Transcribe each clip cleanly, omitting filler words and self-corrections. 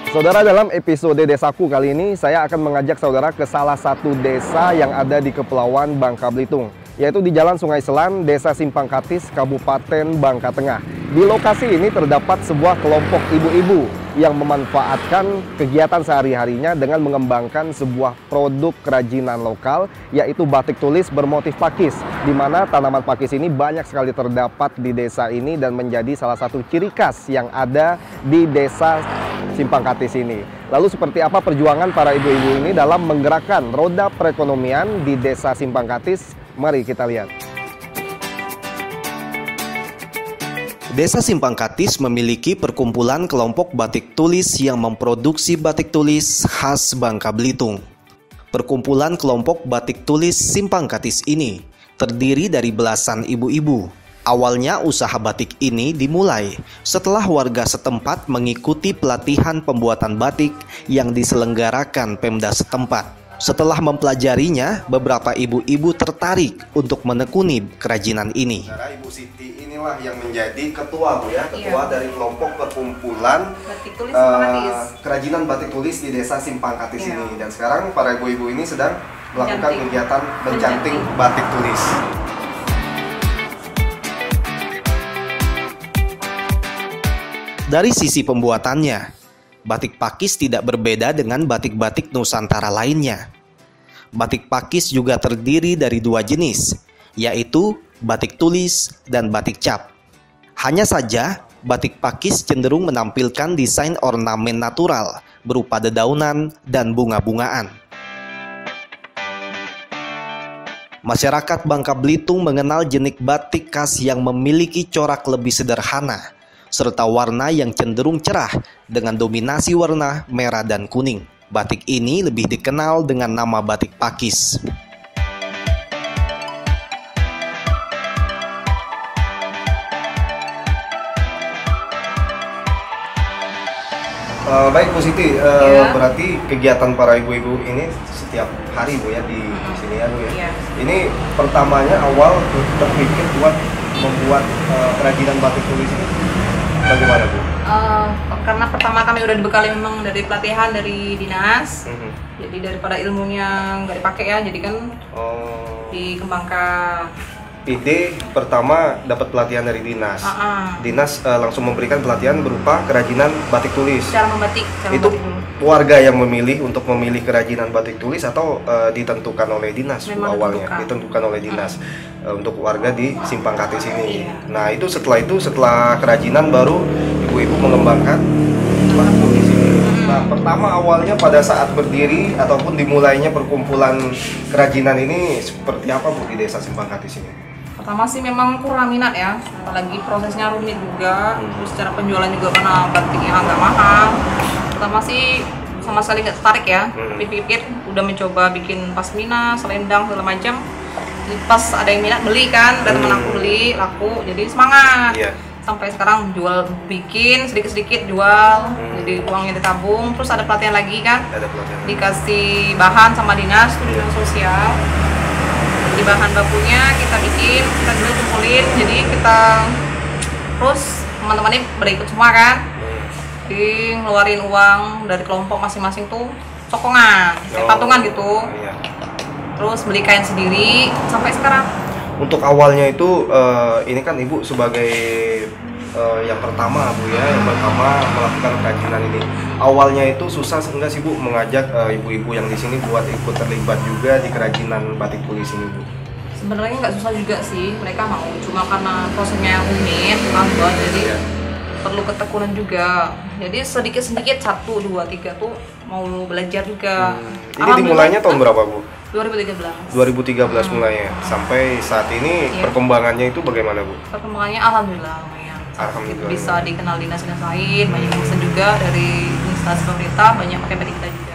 Saudara, dalam episode Desaku kali ini, saya akan mengajak saudara ke salah satu desa yang ada di Kepulauan Bangka Belitung, yaitu di Jalan Sungai Selan, Desa Simpang Katis, Kabupaten Bangka Tengah. Di lokasi ini terdapat sebuah kelompok ibu-ibu yang memanfaatkan kegiatan sehari-harinya dengan mengembangkan sebuah produk kerajinan lokal, yaitu batik tulis bermotif pakis, di mana tanaman pakis ini banyak sekali terdapat di desa ini dan menjadi salah satu ciri khas yang ada di desa Simpang Katis ini. Lalu seperti apa perjuangan para ibu-ibu ini dalam menggerakkan roda perekonomian di desa Simpang Katis? Mari kita lihat. Desa Simpang Katis memiliki perkumpulan kelompok batik tulis yang memproduksi batik tulis khas Bangka Belitung. Perkumpulan kelompok batik tulis Simpang Katis ini terdiri dari belasan ibu-ibu. Awalnya usaha batik ini dimulai setelah warga setempat mengikuti pelatihan pembuatan batik yang diselenggarakan Pemda setempat. Setelah mempelajarinya, beberapa ibu-ibu tertarik untuk menekuni kerajinan ini. Ibu Siti inilah yang menjadi ketua, Bu, ya, ketua dari kelompok perkumpulan batik tulis kerajinan batik tulis di desa Simpang Katis ini. Dan sekarang para ibu-ibu ini sedang melakukan kegiatan mencanting batik tulis. Dari sisi pembuatannya, batik pakis tidak berbeda dengan batik-batik Nusantara lainnya. Batik pakis juga terdiri dari dua jenis, yaitu batik tulis dan batik cap. Hanya saja, batik pakis cenderung menampilkan desain ornamen natural berupa dedaunan dan bunga-bungaan. Masyarakat Bangka Belitung mengenal jenis batik khas yang memiliki corak lebih sederhana, serta warna yang cenderung cerah dengan dominasi warna merah dan kuning. Batik ini lebih dikenal dengan nama batik pakis. Baik Bu Siti, berarti kegiatan para ibu-ibu ini setiap hari, Bu, ya, di sini ya, Bu, ya. Ini pertamanya awal terpikir buat membuat kerajinan batik tulis ini bagaimana, Bu? Karena pertama kami udah dibekali memang dari pelatihan dari dinas, jadi daripada ilmunya nggak dipakai ya, jadi kan dikembangkan. Ide pertama dapat pelatihan dari dinas. Dinas langsung memberikan pelatihan berupa kerajinan batik tulis. Cara membatik. Itu warga yang memilih untuk memilih kerajinan batik tulis atau ditentukan oleh dinas awalnya? Ditentukan oleh dinas untuk warga di Simpang Katis ini. Nah, setelah kerajinan baru ibu-ibu mengembangkan batik tulis ini. Nah, pertama awalnya pada saat berdiri ataupun dimulainya perkumpulan kerajinan ini seperti apa, Bu, di desa Simpang Katis ini? Pertama sih memang kurang minat ya, apalagi prosesnya rumit juga, terus cara penjualan juga karena batiknya agak mahal. Pertama sih sama sekali nggak tertarik ya, pikir-pikir udah mencoba bikin pasmina, selendang segala macam. Pas ada yang minat beli kan, ada teman aku beli, laku, jadi semangat. Sampai sekarang bikin sedikit-sedikit jual, jadi uangnya ditabung, terus ada pelatihan lagi kan, dikasih bahan sama dinas sosial. Di bahan bakunya kita bikin, kita juga kumpulin, jadi kita terus teman-teman ini berikut semua kan, ngeluarin uang dari kelompok masing-masing tuh sokongan, patungan gitu, terus beli kain sendiri sampai sekarang. Untuk awalnya itu ini kan Ibu sebagai yang pertama, Bu, ya, yang pertama melakukan kerajinan ini. Awalnya itu susah enggak sih, Bu, mengajak ibu-ibu yang di sini buat ikut terlibat juga di kerajinan batik tulis ini, Bu? Sebenarnya nggak susah juga sih, mereka mau, cuma karena prosesnya yang rumit, lambat, jadi perlu ketekunan juga. Jadi sedikit-sedikit 1, 2, 3 tuh mau belajar juga. Ini dimulainya tahun berapa, Bu? 2013. 2013 mulainya. Sampai saat ini perkembangannya itu bagaimana, Bu? Perkembangannya alhamdulillah lumayan. Alhamdulillah. Bisa dikenal dinas-dinas lain, banyak yang bisa juga dari instansi pemerintah, banyak pakai batik kita juga.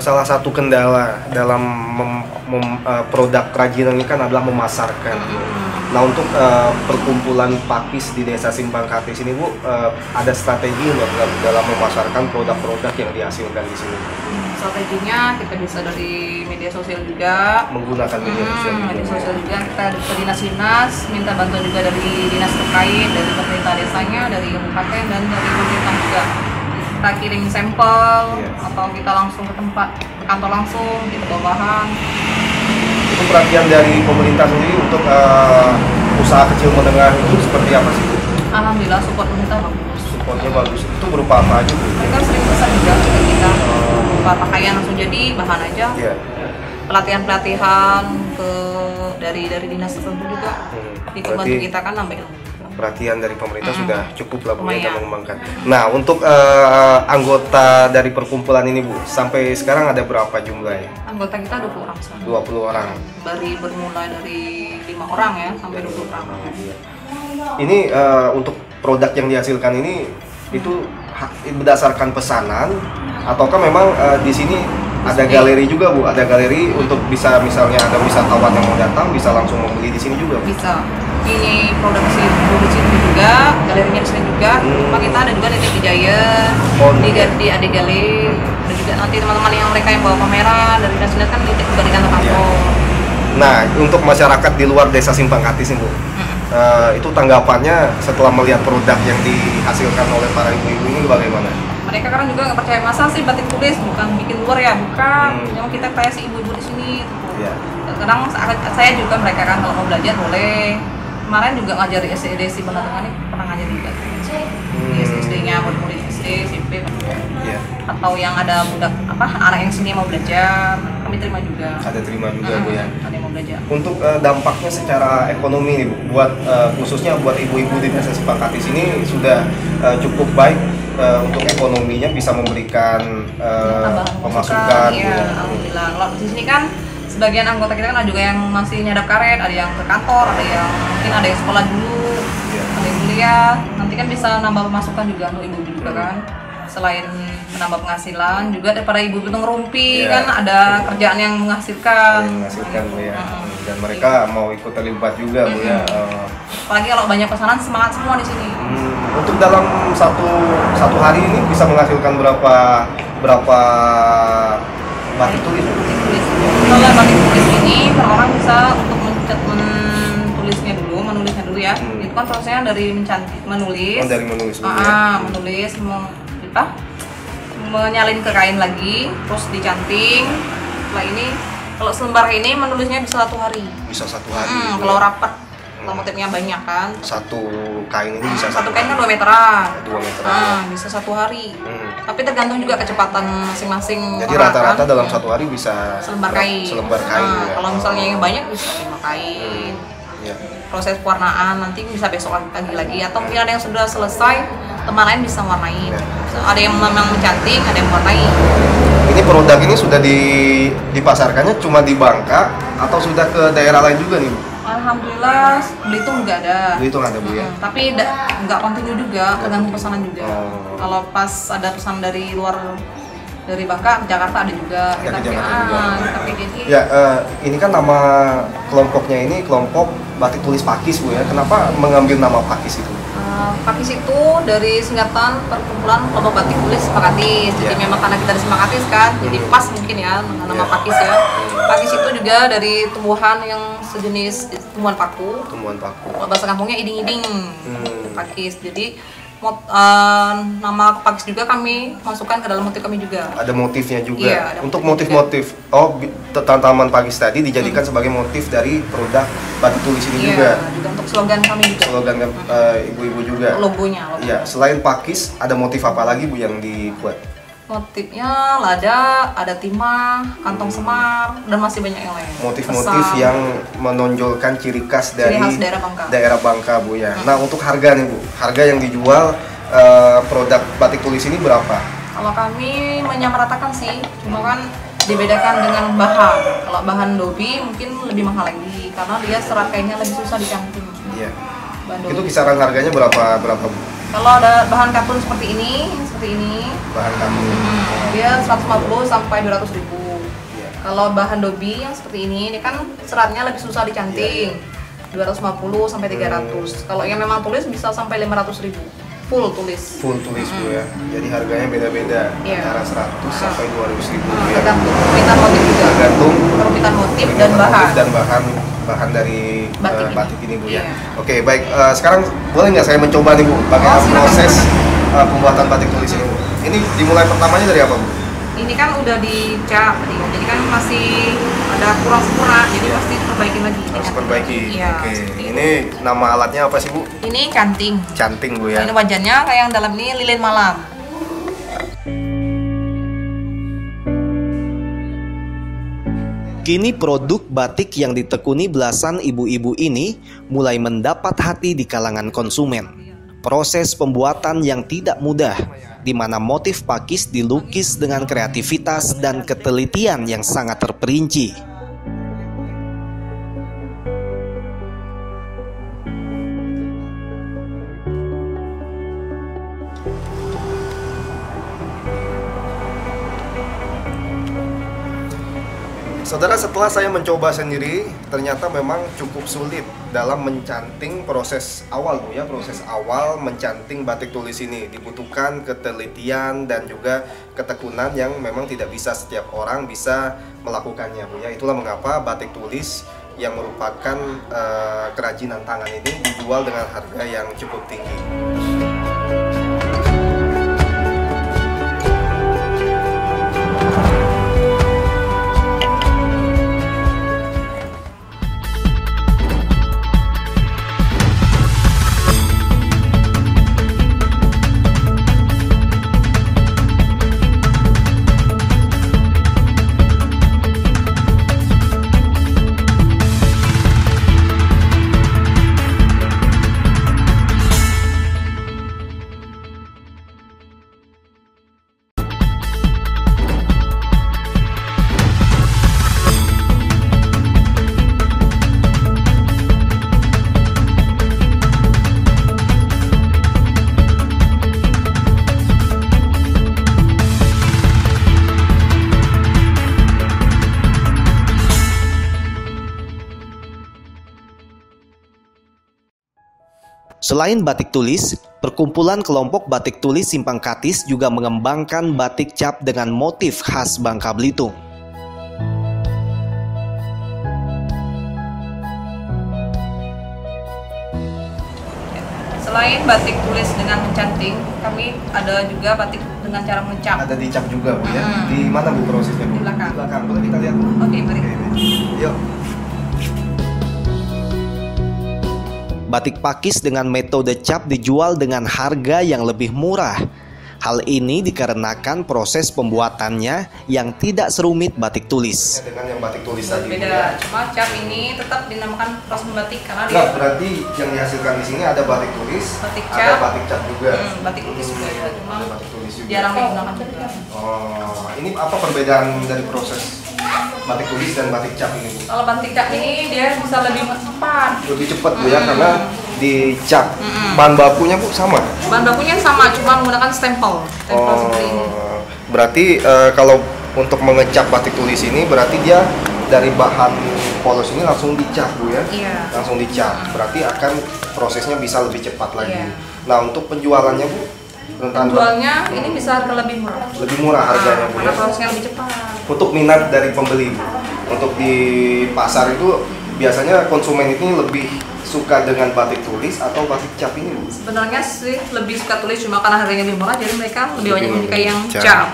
salah satu kendala dalam produk kerajinan ini kan adalah memasarkan. Nah, untuk perkumpulan pakis di Desa Simpang Katis ini Bu, ada strategi nggak dalam memasarkan produk-produk yang dihasilkan di sini? Strateginya kita bisa dari media sosial juga, Menggunakan media sosial juga. Kita ke dinas-dinas, minta bantuan juga dari dinas terkait, dari pemerintah desanya, dari kabupaten dan dari pemerintah juga. Kita kirim sampel atau kita langsung ke tempat, ke kantor langsung, kita bawa bahan. Itu perhatian dari pemerintah sendiri untuk usaha kecil menengah itu seperti apa sih Bu? Alhamdulillah support pemerintah bagus. Supportnya bagus. Itu berupa apa aja Bu? Mereka sering pesan juga ke kita, berupa pakaian langsung jadi, bahan aja. Pelatihan-pelatihan dari dinas tertentu juga. Itu bantu kita kan nambah ilmu. Perhatian dari pemerintah sudah cukup lah Bu ya dalam mengembangkan. Nah, untuk anggota dari perkumpulan ini Bu, sampai sekarang ada berapa jumlahnya? Anggota kita 20 orang sekarang. 20 orang. Bermulai dari 5 orang ya sampai 20 orang. Ini untuk produk yang dihasilkan ini itu berdasarkan pesanan ataukah memang di sini ada galeri juga Bu? Ada galeri untuk bisa misalnya ada wisatawan yang mau datang bisa langsung membeli di sini juga Bu? Bisa. Ini produksi juga, galerinya di sini juga. Cuma kita ada juga di Giant, di Ade Galeri, dan juga nanti teman-teman yang mereka yang bawa pameran dari dinas-dinas kan juga di kantor-kantor. Nah, untuk masyarakat di luar Desa Simpang Katis ini Bu, itu tanggapannya setelah melihat produk yang dihasilkan oleh para ibu-ibu ini bagaimana? Mereka kan juga nggak percaya, masa sih batik tulis bukan bikin luar ya, bukan. Yang kita kayak si ibu-ibu di sini. Kadang saya juga mereka kan kalau mau belajar boleh. Kemarin juga ngajar di SD Benar ini pernah ngajar juga. Di SD-nya murid-murid SD, SMP, atau yang ada budak anak yang sini mau belajar, kami terima juga. Ada terima juga Bu ya. Ada yang mau belajar. Untuk dampaknya secara ekonomi nih Bu, buat khususnya buat ibu-ibu di Desa Simpang Katis ini sudah cukup baik untuk ekonominya, bisa memberikan pemasukan. Iya, alhamdulillah. Kalau di sini kan sebagian anggota kita kan ada juga yang masih nyadap karet, ada yang ke kantor, ada yang mungkin ada yang sekolah dulu, ada yang kuliah. Nanti kan bisa nambah pemasukan juga untuk ibu juga kan. Selain menambah penghasilan, juga daripada ibu itu ngerumpi kan ada kerjaan yang menghasilkan. Bu ya. Dan mereka mau ikut terlibat juga Bu ya. Apalagi kalau banyak pesanan, semangat semua di sini. Untuk dalam satu hari ini bisa menghasilkan berapa batik tulis? Kalau batik tulis ini per orang bisa untuk menulisnya dulu ya. Itu kan prosesnya dari menulis. Dari menulis dulu ya. Menulis menyalin ke kain lagi, terus dicanting. Setelah ini kalau selembar ini menulisnya bisa 1 hari. Bisa 1 hari. Kalau rapat, kalau motifnya banyak kan. Satu kain ini bisa satu kain kan 2 meteran. 2 meteran. Bisa 1 hari. Tapi tergantung juga kecepatan masing-masing. Jadi rata-rata dalam 1 hari bisa selembar kain. Ya. Kalau misalnya yang banyak bisa 5 kain. Proses pewarnaan nanti bisa besok pagi lagi, atau mungkin ada yang sudah selesai, teman lain bisa warnain. Ada yang memang mencanting, ada yang warnain. Ini produk ini sudah dipasarkannya cuma di Bangka atau sudah ke daerah lain juga nih Bu? Alhamdulillah Belitung nggak ada. Belitung ada Bu ya? Tapi nggak kontinu juga, tergantung pesanan juga. Kalau pas ada pesan dari luar, dari Bangka ke Jakarta ada juga. Kita jadi. Ya, ini kan nama kelompoknya ini kelompok batik tulis Pakis Bu ya. Kenapa mengambil nama Pakis itu? Pakis itu dari singkatan perkumpulan kelompok batik tulis Simpang Katis. Jadi memang karena kita di Simpang Katis kan, jadi pas mungkin ya nama Pakis ya. Pakis itu juga dari tumbuhan yang sejenis tumbuhan paku. Kalau bahasa kampungnya iding-iding. Pakis. Jadi nama Pakis juga kami masukkan ke dalam motif kami juga. Ada motifnya juga. Iya, ada untuk motif-motif. Tanaman Pakis tadi dijadikan sebagai motif dari produk batik tulis ini juga. Juga untuk slogan kami juga. Slogan ibu-ibu juga. Logonya. Iya, selain Pakis ada motif apa lagi Bu yang dibuat? Motifnya lada, ada timah, kantong semar, dan masih banyak yang lain. Motif-motif yang menonjolkan ciri khas dari daerah Bangka Bu ya. Nah, untuk harga nih Bu, harga yang dijual produk batik tulis ini berapa? Kalau kami menyamaratakan sih, cuma kan dibedakan dengan bahan. Kalau bahan dobi mungkin lebih mahal lagi, karena dia serakainya lebih susah dicanting. Iya. Itu kisaran harganya berapa Bu? Kalau ada bahan katun seperti ini, Bahan katun. dia 150 sampai 200.000. Iya. Kalau bahan dobi yang seperti ini kan seratnya lebih susah dicanting. 250 sampai 300. Kalau yang memang tulis bisa sampai 500.000. Full tulis. Full tulis Bu ya. Jadi harganya beda-beda Iya. antara 100 sampai 200.000 Bu ya. Tergantung kerumitan motif juga. Tergantung Kerumitan motif dengan dan motif bahan. dan bahan dari batik ini Bu ya. Iya. Oke, baik. Sekarang boleh nggak saya mencoba nih Bu, bagaimana silakan. proses pembuatan batik tulis ini Bu? Ini dimulai pertamanya dari apa Bu? Ini kan udah dicap tadi, jadi kan masih ada kurang sempurna, jadi pasti perbaikin lagi. Harus perbaiki. Iya. Oke. seperti itu. Ini nama alatnya apa sih Bu? Ini canting. Canting Bu ya. Ini wajannya kayak yang dalam ini lilin malam. Kini produk batik yang ditekuni belasan ibu-ibu ini mulai mendapat hati di kalangan konsumen. Proses pembuatan yang tidak mudah, di mana motif pakis dilukis dengan kreativitas dan ketelitian yang sangat terperinci. Saudara, setelah saya mencoba sendiri, ternyata memang cukup sulit dalam mencanting proses awal Bu ya. Proses awal mencanting batik tulis ini dibutuhkan ketelitian dan juga ketekunan yang memang tidak bisa setiap orang bisa melakukannya Bu ya. Itulah mengapa batik tulis yang merupakan kerajinan tangan ini dijual dengan harga yang cukup tinggi. Selain batik tulis, perkumpulan kelompok batik tulis Simpang Katis juga mengembangkan batik cap dengan motif khas Bangka Belitung. Selain batik tulis dengan mencanting, kami ada juga batik dengan cara mencap. Ada dicap juga Bu ya. Di mana Bu prosesnya Bu? Di belakang. Di belakang. Boleh kita lihat Bu? Oke, mari. Yuk. Batik pakis dengan metode cap dijual dengan harga yang lebih murah. Hal ini dikarenakan proses pembuatannya yang tidak serumit batik tulis. Dengan yang batik tulis tadi. Beda, cuma cap ini tetap dinamakan proses membatik karena dia Nah, berarti yang dihasilkan di sini ada batik tulis, Batik ada cap. batik cap juga. batik tulis juga ya, cuma Ada batik tulis juga. jarang digunakan juga. Oh, ini apa perbedaan dari proses batik tulis dan batik cap ini Bu? Kalau batik cap ini dia bisa lebih cepat. Lebih cepat Bu ya, karena dicap. Bahan bakunya Bu sama? Bahan bakunya sama, cuma menggunakan stempel seperti ini. Berarti kalau untuk mengecap batik tulis ini berarti dia dari bahan polos ini langsung dicap Bu ya? Iya. Langsung dicap. Berarti akan prosesnya bisa lebih cepat lagi. Iya. Nah, untuk penjualannya Bu? Rentan Penjualnya ini bisa harga lebih murah. lebih murah harganya Bu Karena ya? prosesnya lebih cepat. Untuk minat dari pembeli Bu. Untuk di pasar itu biasanya konsumen ini lebih suka dengan batik tulis atau batik cap ini Bu? Sebenarnya sih lebih suka tulis, cuma karena harganya lebih murah jadi mereka lebih banyak menyukai yang Cap. cap.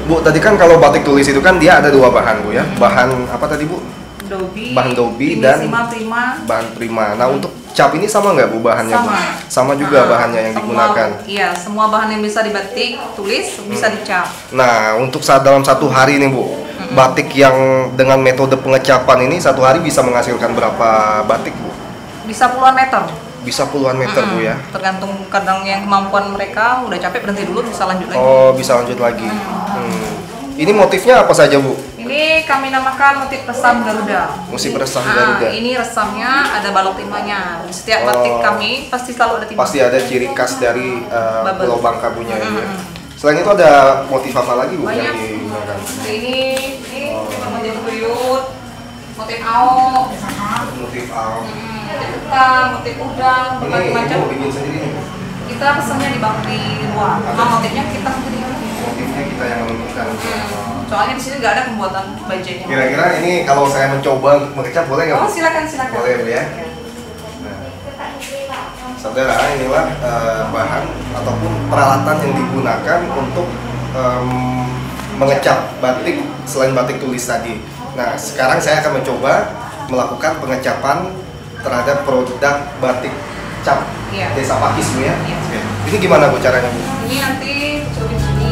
Bu, tadi kan kalau batik tulis itu kan dia ada dua bahan Bu ya. Bahan apa tadi Bu? Dobi, Bahan dobi dan prima. bahan prima. Nah, untuk cap ini sama nggak Bu bahannya Bu? Sama. Sama juga bahannya yang digunakan. Iya, semua bahan yang bisa dibatik, tulis, bisa dicap. Nah, untuk dalam satu hari nih Bu, batik yang dengan metode pengecapan ini satu hari bisa menghasilkan berapa batik Bu? Bisa puluhan meter. Bisa puluhan meter Bu ya? Tergantung kadang yang kemampuan mereka udah capek berhenti dulu bisa lanjut lagi. Oh, bisa lanjut lagi. Ini motifnya apa saja Bu? Ini Ini kami namakan motif resam Garuda. Motif resam Garuda. Ini resamnya ada balok timahnya. Di setiap batik kami pasti selalu ada timah. Pasti ada ciri khas dari Pulau Bangka-Bunya ini ya. Selain itu ada motif apa lagi Bu yang digunakan? Ini motif buyut, motif ao, Motif ao. motif utang, motif udang, berbagai macam. Ini bikin sendiri nih. Kita pesannya di luar. Motifnya kita sendiri. Motifnya kita yang menentukan. Soalnya di sini nggak ada pembuatan bajanya. Kira-kira ini kalau saya mencoba mengecat boleh nggak Bu? Oh silakan. Boleh Bu ya. Nah, saudara, inilah bahan ataupun peralatan yang digunakan untuk mengecat batik selain batik tulis tadi. Nah, sekarang saya akan mencoba melakukan pengecapan terhadap produk batik cap Desa Pakis Bu ya. Iya. Ini gimana Bu caranya Bu? Ini nanti coba sini.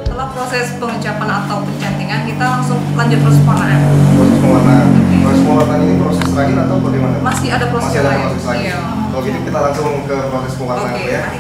Setelah proses pengecapan atau pencantingan, kita langsung lanjut proses pewarnaan. Proses pewarnaan. Proses pewarnaan ini proses terakhir atau bagaimana? Masih ada proses Masih ada lain. proses lagi. Iya. Kalau gitu kita langsung ke proses pewarnaan Oke, ya. mari.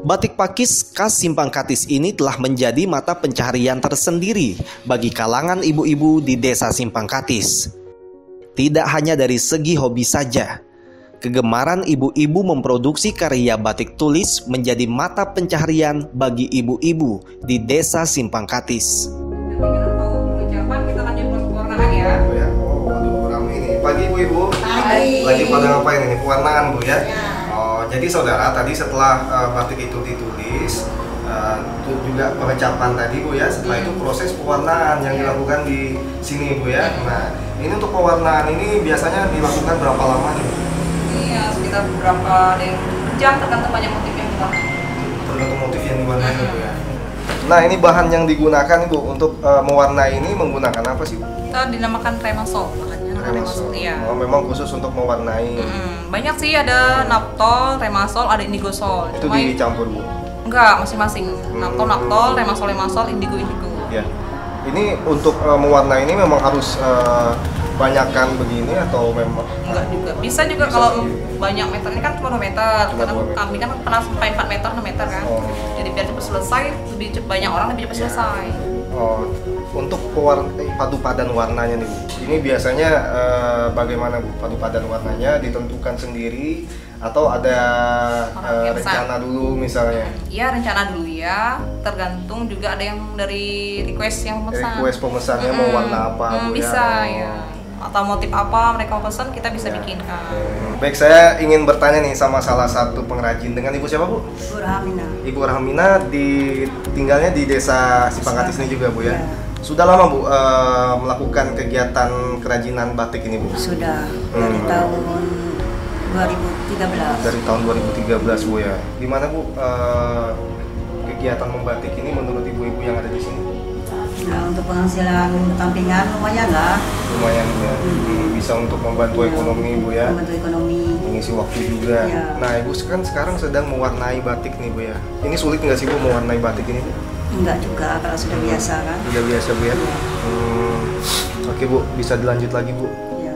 Batik pakis khas Simpang Katis ini telah menjadi mata pencaharian tersendiri bagi kalangan ibu-ibu di Desa Simpang Katis. Tidak hanya dari segi hobi saja, kegemaran ibu-ibu memproduksi karya batik tulis menjadi mata pencaharian bagi ibu-ibu di Desa Simpang Katis. Pengecapan kita lanjut proses pewarnaan ya. Oh, waduh, ramai ini. Pagi ibu-ibu. Pagi. Lagi pada ngapain ini? Pewarnaan Bu ya? Oh, jadi saudara tadi setelah batik itu ditulis, juga pengecapan tadi Bu ya. Setelah itu proses pewarnaan yang dilakukan di sini Bu ya. Nah, ini untuk pewarnaan ini biasanya dilakukan berapa lama nih Bu? Iya, sekitar beberapa jam tergantung banyak motif yang kita. Tergantung motif yang diwarnai Bu ya. Nah, ini bahan yang digunakan Bu untuk mewarnai ini menggunakan apa sih Bu? Kita dinamakan remasol, makanya remasol. Iya. Oh, memang khusus untuk mewarnai. Banyak sih, ada naptol, remasol, ada indigosol. Itu Cuma dicampur Bu? enggak, masing-masing. Naptol, remasol, indigo. Ya. Ini untuk mewarnai ini memang harus banyakkan begini atau memang Enggak juga. Bisa juga Bisa kalau sendiri. banyak meter. Ini kan cuma 2 meter. Cuma Karena 2 meter. kami kan pernah sampai 4 meter, 6 meter kan. Oh. Jadi biar cepat selesai, banyak orang lebih cepat selesai. Oh, untuk padu padan warnanya nih Bu. Ini biasanya bagaimana Bu? Padu padan warnanya ditentukan sendiri atau ada Orang yang rencana dulu misalnya? Iya, rencana dulu ya. Tergantung juga ada yang dari request yang pesan. Request pemesannya mau warna apa Bu Bisa ya? ya. Atau motif apa mereka mau pesan, kita bisa Ya. bikinkan. Baik, saya ingin bertanya nih sama salah satu pengrajin. Dengan Ibu siapa Bu? Bu Rahamina. Ibu Rahmina tinggalnya di Desa Simpang Katis ini juga Bu ya? Ya. Sudah lama Bu melakukan kegiatan kerajinan batik ini Bu? Sudah dari tahun 2013. Dari tahun 2013 Bu ya. Gimana Bu kegiatan membatik ini menurut ibu-ibu yang ada di sini? Nah, untuk penghasilan sampingan lumayan lah. Lumayan ya. Bisa untuk membantu ekonomi Bu ya. Membantu ekonomi. Mengisi waktu juga. Ya. Nah, Ibu kan sekarang sedang mewarnai batik nih Bu ya. Ini sulit nggak sih Bu mewarnai batik ini Bu? Enggak juga kalau sudah biasa kan. Udah biasa Bu ya. Iya. Oke Bu, bisa dilanjut lagi Bu. Ya.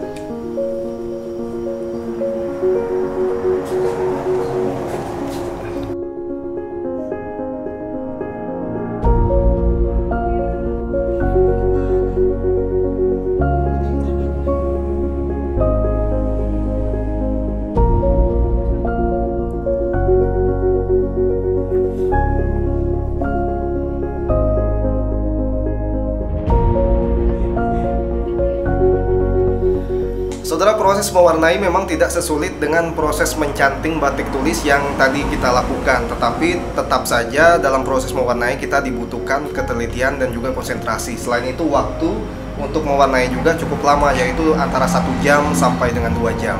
Saudara, proses mewarnai memang tidak sesulit dengan proses mencanting batik tulis yang tadi kita lakukan. Tetapi tetap saja dalam proses mewarnai kita dibutuhkan ketelitian dan juga konsentrasi. Selain itu waktu untuk mewarnai juga cukup lama, yaitu antara 1 jam sampai dengan 2 jam.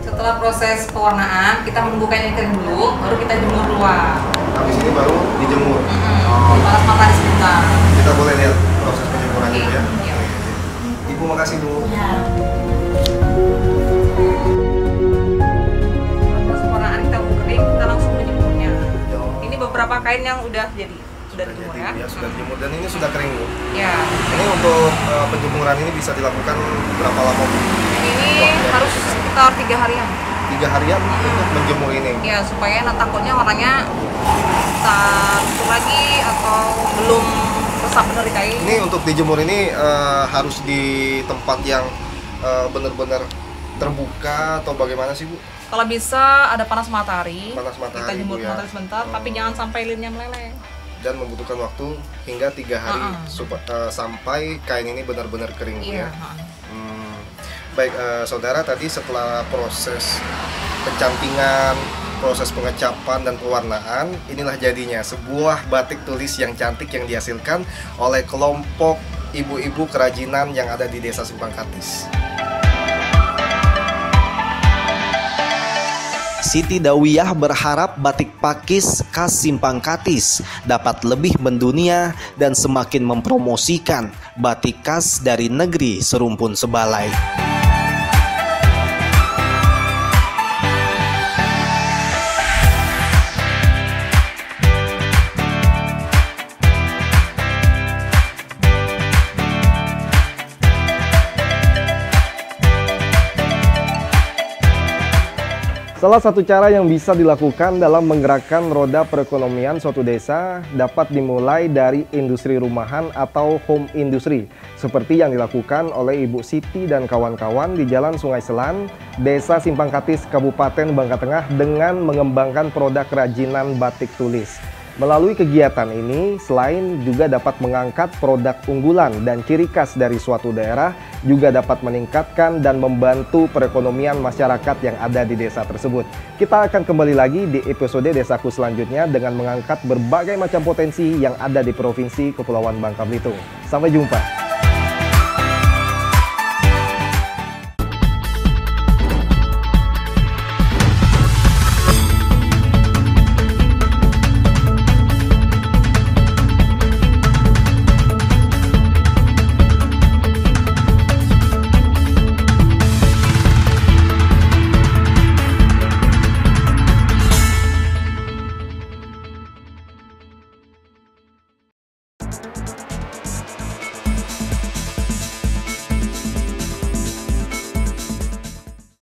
Setelah proses pewarnaan, kita menunggu kain ini kering dulu, baru kita jemur luar. Habis ini baru dijemur. Panas matahari sebentar. Kita boleh lihat proses penjemurannya Iya, ya. iya. Ibu makasih dulu. Ya. Proses pewarnaan kita udah kering, kita langsung menjemurnya. Ini beberapa kain yang udah jadi, sudah dijemur ya. Ya, sudah dijemur dan ini sudah kering, Bu. Ya. Ini untuk penjemuran ini bisa dilakukan berapa lama, Bu? Ini harus sekitar 3 harian. 3 harian untuk menjemur ini. Ya, supaya takutnya warnanya tak tutup lagi atau belum resap benar di kain. Ini untuk dijemur ini harus di tempat yang benar-benar terbuka atau bagaimana sih, Bu? Kalau bisa ada panas matahari, Panas matahari, kita jemur Bu, ya. matahari sebentar, tapi jangan sampai lilinnya meleleh. Dan membutuhkan waktu hingga 3 hari sampai kain ini benar-benar kering, Bu, Iya. ya. Baik, saudara, tadi setelah proses pencantingan, proses pengecapan dan pewarnaan, inilah jadinya sebuah batik tulis yang cantik yang dihasilkan oleh kelompok ibu-ibu kerajinan yang ada di Desa Simpang Katis. Siti Dawiyah berharap batik pakis khas Simpang Katis dapat lebih mendunia dan semakin mempromosikan batik khas dari negeri serumpun sebalai. Salah satu cara yang bisa dilakukan dalam menggerakkan roda perekonomian suatu desa dapat dimulai dari industri rumahan atau home industry, seperti yang dilakukan oleh Ibu Siti dan kawan-kawan di Jalan Sungai Selan, Desa Simpang Katis, Kabupaten Bangka Tengah dengan mengembangkan produk kerajinan batik tulis. Melalui kegiatan ini, selain juga dapat mengangkat produk unggulan dan ciri khas dari suatu daerah, juga dapat meningkatkan dan membantu perekonomian masyarakat yang ada di desa tersebut. Kita akan kembali lagi di episode Desaku selanjutnya dengan mengangkat berbagai macam potensi yang ada di Provinsi Kepulauan Bangka Belitung. Sampai jumpa.